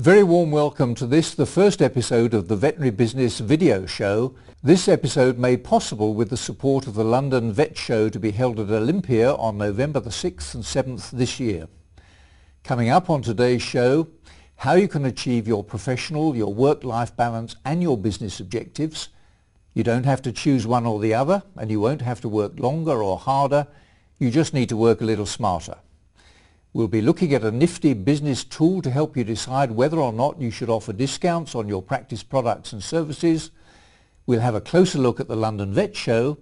Very warm welcome to this, the first episode of the Veterinary Business video show. This episode made possible with the support of the London Vet Show to be held at Olympia on November the 6th and 7th this year. Coming up on today's show, how you can achieve your professional, your work-life balance and your business objectives. You don't have to choose one or the other, and you won't have to work longer or harder. You just need to work a little smarter. We'll be looking at a nifty business tool to help you decide whether or not you should offer discounts on your practice products and services. We'll have a closer look at the London Vet Show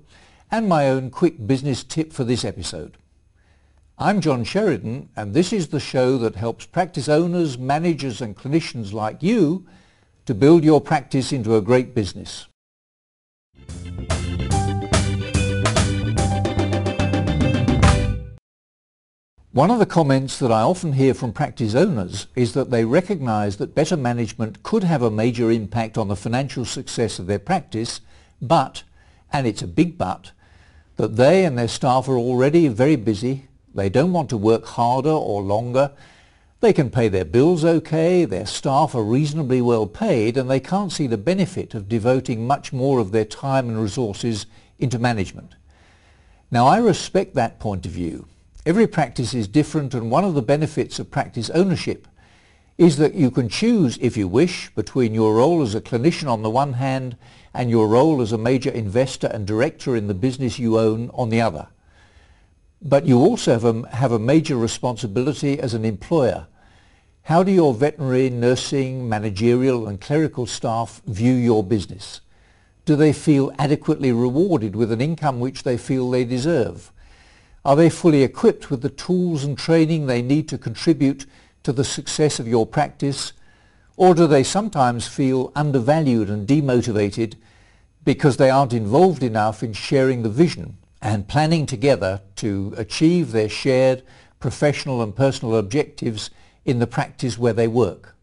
and my own quick business tip for this episode. I'm John Sheridan, and this is the show that helps practice owners, managers and clinicians like you to build your practice into a great business. One of the comments that I often hear from practice owners is that they recognize that better management could have a major impact on the financial success of their practice, but, and it's a big but, that they and their staff are already very busy, they don't want to work harder or longer, they can pay their bills okay, their staff are reasonably well paid, and they can't see the benefit of devoting much more of their time and resources into management. Now, I respect that point of view. Every practice is different, and one of the benefits of practice ownership is that you can choose, if you wish, between your role as a clinician on the one hand and your role as a major investor and director in the business you own on the other. But you also have a major responsibility as an employer. How do your veterinary, nursing, managerial and clerical staff view your business? Do they feel adequately rewarded with an income which they feel they deserve? Are they fully equipped with the tools and training they need to contribute to the success of your practice? Or do they sometimes feel undervalued and demotivated because they aren't involved enough in sharing the vision and planning together to achieve their shared professional and personal objectives in the practice where they work?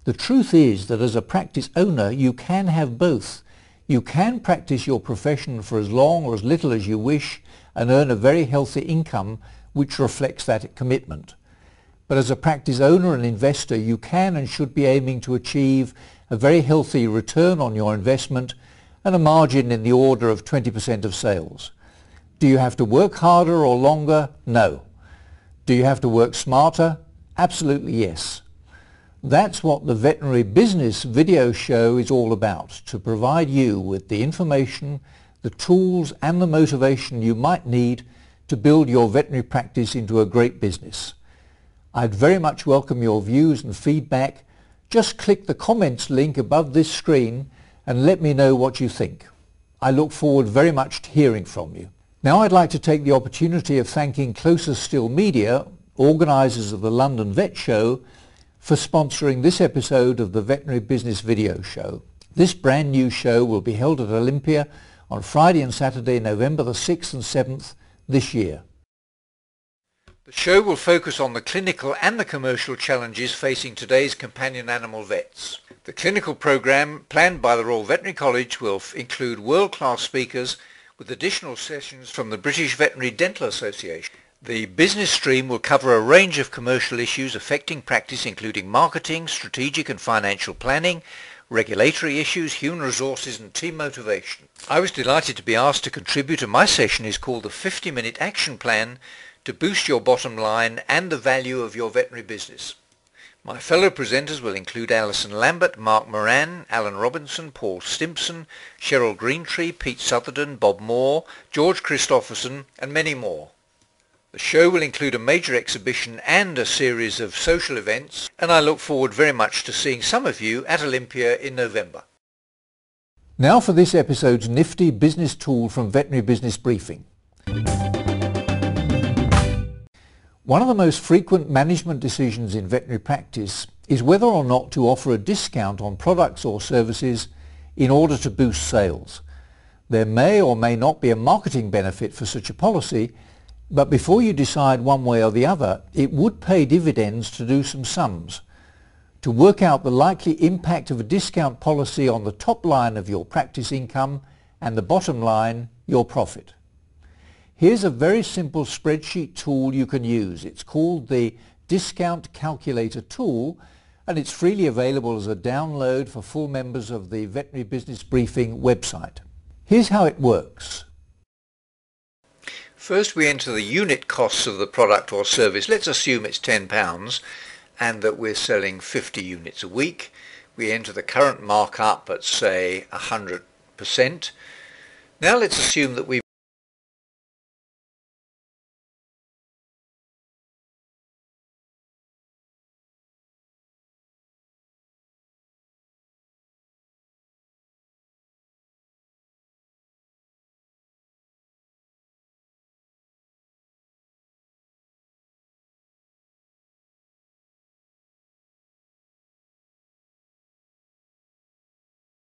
The truth is that as a practice owner, you can have both. You can practice your profession for as long or as little as you wish and earn a very healthy income which reflects that commitment. But as a practice owner and investor, you can and should be aiming to achieve a very healthy return on your investment and a margin in the order of 20% of sales. Do you have to work harder or longer? No. Do you have to work smarter? Absolutely yes. That's what the Veterinary Business video show is all about, to provide you with the information, the tools and the motivation you might need to build your veterinary practice into a great business. I'd very much welcome your views and feedback. Just click the comments link above this screen and let me know what you think. I look forward very much to hearing from you. Now I'd like to take the opportunity of thanking Closer Still Media, organisers of the London Vet Show, for sponsoring this episode of the Veterinary Business video show. This brand new show will be held at Olympia on Friday and Saturday, November the 6th and 7th this year. The show will focus on the clinical and the commercial challenges facing today's companion animal vets. The clinical program planned by the Royal Veterinary College will include world-class speakers with additional sessions from the British Veterinary Dental Association. The business stream will cover a range of commercial issues affecting practice, including marketing, strategic and financial planning, regulatory issues, human resources and team motivation. I was delighted to be asked to contribute, and my session is called the 50-minute action plan to boost your bottom line and the value of your veterinary business. My fellow presenters will include Alison Lambert, Mark Moran, Alan Robinson, Paul Stimpson, Cheryl Greentree, Pete Southerden, Bob Moore, George Christopherson and many more. The show will include a major exhibition and a series of social events, and I look forward very much to seeing some of you at Olympia in November. Now for this episode's nifty business tool from Veterinary Business Briefing. One of the most frequent management decisions in veterinary practice is whether or not to offer a discount on products or services in order to boost sales. There may or may not be a marketing benefit for such a policy, but before you decide one way or the other, it would pay dividends to do some sums, to work out the likely impact of a discount policy on the top line of your practice income and the bottom line, your profit. Here's a very simple spreadsheet tool you can use. It's called the Discount Calculator tool, and it's freely available as a download for full members of the Veterinary Business Briefing website. Here's how it works. First we enter the unit costs of the product or service. Let's assume it's £10 and that we're selling 50 units a week. We enter the current markup at say 100%. Now let's assume that we've